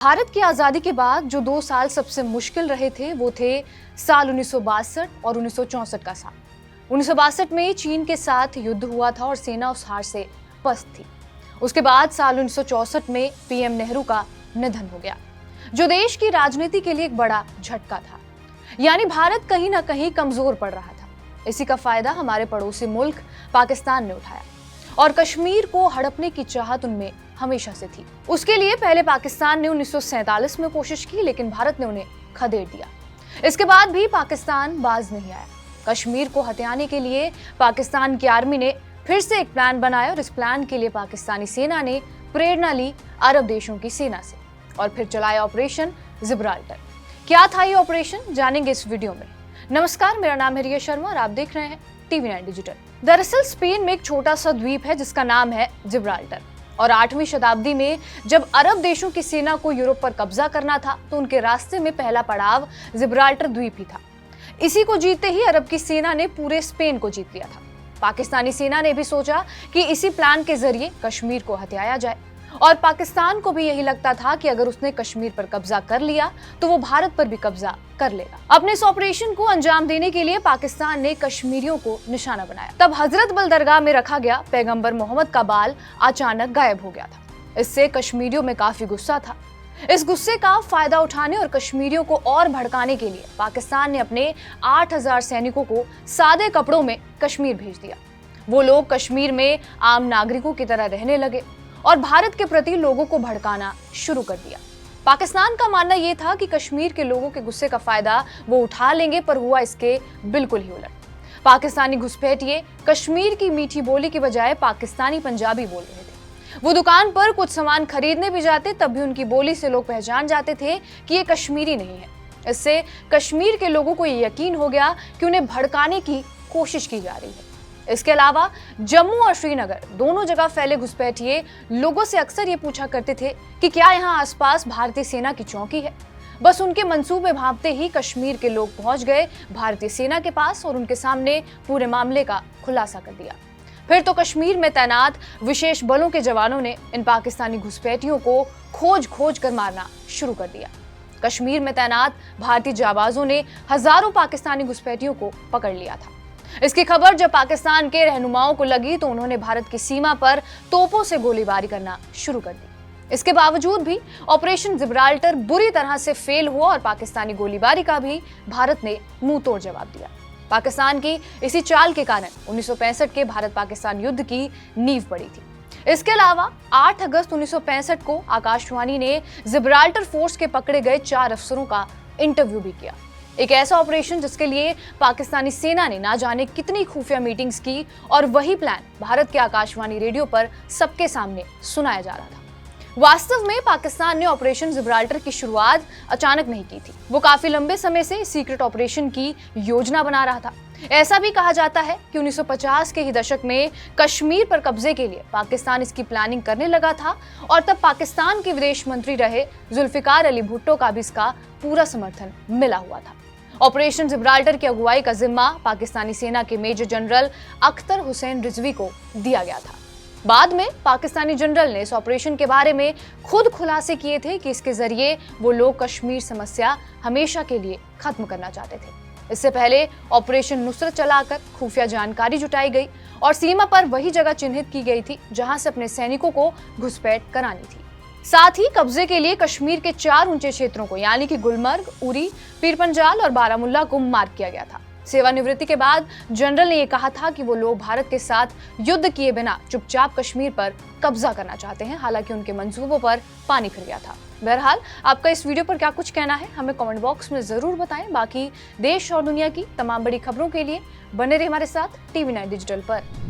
भारत की आज़ादी के बाद जो 2 साल सबसे मुश्किल रहे थे वो थे साल 1962 और 1964 का साल। 1962 में चीन के साथ युद्ध हुआ था और सेना उस हार से पस्त थी। उसके बाद साल 1964 में पीएम नेहरू का निधन हो गया, जो देश की राजनीति के लिए एक बड़ा झटका था। यानी भारत कहीं ना कहीं कमजोर पड़ रहा था। इसी का फायदा हमारे पड़ोसी मुल्क पाकिस्तान ने उठाया और कश्मीर को हड़पने की चाहत उनमें हमेशा से थी। उसके लिए पहले पाकिस्तान ने 1947 में कोशिश की, लेकिन भारत ने उन्हें खदेड़ दिया। इसके बाद भी पाकिस्तान बाज नहीं आया। कश्मीर को हथियाने के लिए पाकिस्तान की आर्मी ने फिर से एक प्लान बनाया और इस प्लान के लिए पाकिस्तानी सेना ने प्रेरणा ली अरब देशों की सेना से और फिर चलाया ऑपरेशन जिब्राल्टर। क्या था ये ऑपरेशन, जानेंगे इस वीडियो में। नमस्कार, मेरा नाम है रिया शर्मा और आप देख रहे हैं TV9 डिजिटल। दरअसल स्पेन में एक छोटा सा द्वीप है जिसका नाम है जिब्राल्टर और 8वीं शताब्दी में जब अरब देशों की सेना को यूरोप पर कब्जा करना था तो उनके रास्ते में पहला पड़ाव जिब्राल्टर द्वीप ही था। इसी को जीतते ही अरब की सेना ने पूरे स्पेन को जीत लिया था। पाकिस्तानी सेना ने भी सोचा कि इसी प्लान के जरिए कश्मीर को हथियाया जाए और पाकिस्तान को भी यही लगता था कि अगर उसने कश्मीर पर कब्जा कर लिया तो वो भारत पर भी कब्जा कर लेगा। अपने इस ऑपरेशन को अंजाम देने के लिए पाकिस्तान ने कश्मीरियों को निशाना बनाया। तब हजरत बल दरगाह में रखा गया पैगंबर मोहम्मद का बाल अचानक गायब हो गया था। इससे कश्मीरियों में काफी गुस्सा था। इस गुस्से का फायदा उठाने और कश्मीरियों को और भड़काने के लिए पाकिस्तान ने अपने 8000 सैनिकों को सादे कपड़ों में कश्मीर भेज दिया। वो लोग कश्मीर में आम नागरिकों की तरह रहने लगे और भारत के प्रति लोगों को भड़काना शुरू कर दिया। पाकिस्तान का मानना यह था कि कश्मीर के लोगों के गुस्से का फायदा वो उठा लेंगे, पर हुआ इसके बिल्कुल ही उलट। पाकिस्तानी घुसपैठिए कश्मीर की मीठी बोली की बजाय पाकिस्तानी पंजाबी बोल रहे थे। वो दुकान पर कुछ सामान खरीदने भी जाते तब भी उनकी बोली से लोग पहचान जाते थे कि ये कश्मीरी नहीं है। इससे कश्मीर के लोगों को ये यकीन हो गया कि उन्हें भड़काने की कोशिश की जा रही है। इसके अलावा जम्मू और श्रीनगर दोनों जगह फैले घुसपैठिए लोगों से अक्सर ये पूछा करते थे कि क्या यहाँ आसपास भारतीय सेना की चौकी है। बस उनके मंसूबे भांपते ही कश्मीर के लोग पहुंच गए भारतीय सेना के पास और उनके सामने पूरे मामले का खुलासा कर दिया। फिर तो कश्मीर में तैनात विशेष बलों के जवानों ने इन पाकिस्तानी घुसपैठियों को खोज खोज कर मारना शुरू कर दिया। कश्मीर में तैनात भारतीय जाबाजों ने हजारों पाकिस्तानी घुसपैठियों को पकड़ लिया था। इसकी खबर जब पाकिस्तान के रहनुमाओं को लगी तो उन्होंने भारत की सीमा पर तोपों से गोलीबारी करना शुरू कर दी। इसके बावजूद भी ऑपरेशन जिब्राल्टर बुरी तरह से फेल हुआ और पाकिस्तानी गोलीबारी का भी भारत ने मुंह तोड़ जवाब दिया। पाकिस्तान की इसी चाल के कारण 1965 के भारत पाकिस्तान युद्ध की नींव पड़ी थी। इसके अलावा 8 अगस्त 1965 को आकाशवाणी ने जिब्राल्टर फोर्स के पकड़े गए 4 अफसरों का इंटरव्यू भी किया। एक ऐसा ऑपरेशन जिसके लिए पाकिस्तानी सेना ने ना जाने कितनी खुफिया मीटिंग्स की और वही प्लान भारत के आकाशवाणी रेडियो पर सबके सामने सुनाया जा रहा था। वास्तव में पाकिस्तान ने ऑपरेशन जिब्राल्टर की शुरुआत अचानक नहीं की थी। वो काफी लंबे समय से सीक्रेट ऑपरेशन की योजना बना रहा था। ऐसा भी कहा जाता है कि 1950 के ही दशक में कश्मीर पर कब्जे के लिए पाकिस्तान इसकी प्लानिंग करने लगा था और तब पाकिस्तान के विदेश मंत्री रहे जुल्फिकार अली भुट्टो का भी इसका पूरा समर्थन मिला हुआ था। ऑपरेशन जिब्राल्टर की अगुवाई का जिम्मा पाकिस्तानी सेना के मेजर जनरल अख्तर हुसैन रिजवी को दिया गया था। बाद में पाकिस्तानी जनरल ने इस ऑपरेशन के बारे में खुद खुलासे किए थे कि इसके जरिए वो लोग कश्मीर समस्या हमेशा के लिए खत्म करना चाहते थे। इससे पहले ऑपरेशन नुसरत चलाकर खुफिया जानकारी जुटाई गई और सीमा पर वही जगह चिन्हित की गई थी जहां से अपने सैनिकों को घुसपैठ करानी थी। साथ ही कब्जे के लिए कश्मीर के 4 ऊंचे क्षेत्रों को यानी कि गुलमर्ग, उरी, पीरपंजाल और बारामुल्ला को मार्क किया गया था। सेवानिवृत्ति के बाद जनरल ने यह कहा था कि वो लोग भारत के साथ युद्ध किए बिना चुपचाप कश्मीर पर कब्जा करना चाहते हैं। हालांकि उनके मंसूबों पर पानी फिर गया था। बहरहाल आपका इस वीडियो पर क्या कुछ कहना है हमें कमेंट बॉक्स में जरूर बताएं। बाकी देश और दुनिया की तमाम बड़ी खबरों के लिए बने रहे हमारे साथ TV9 डिजिटल पर।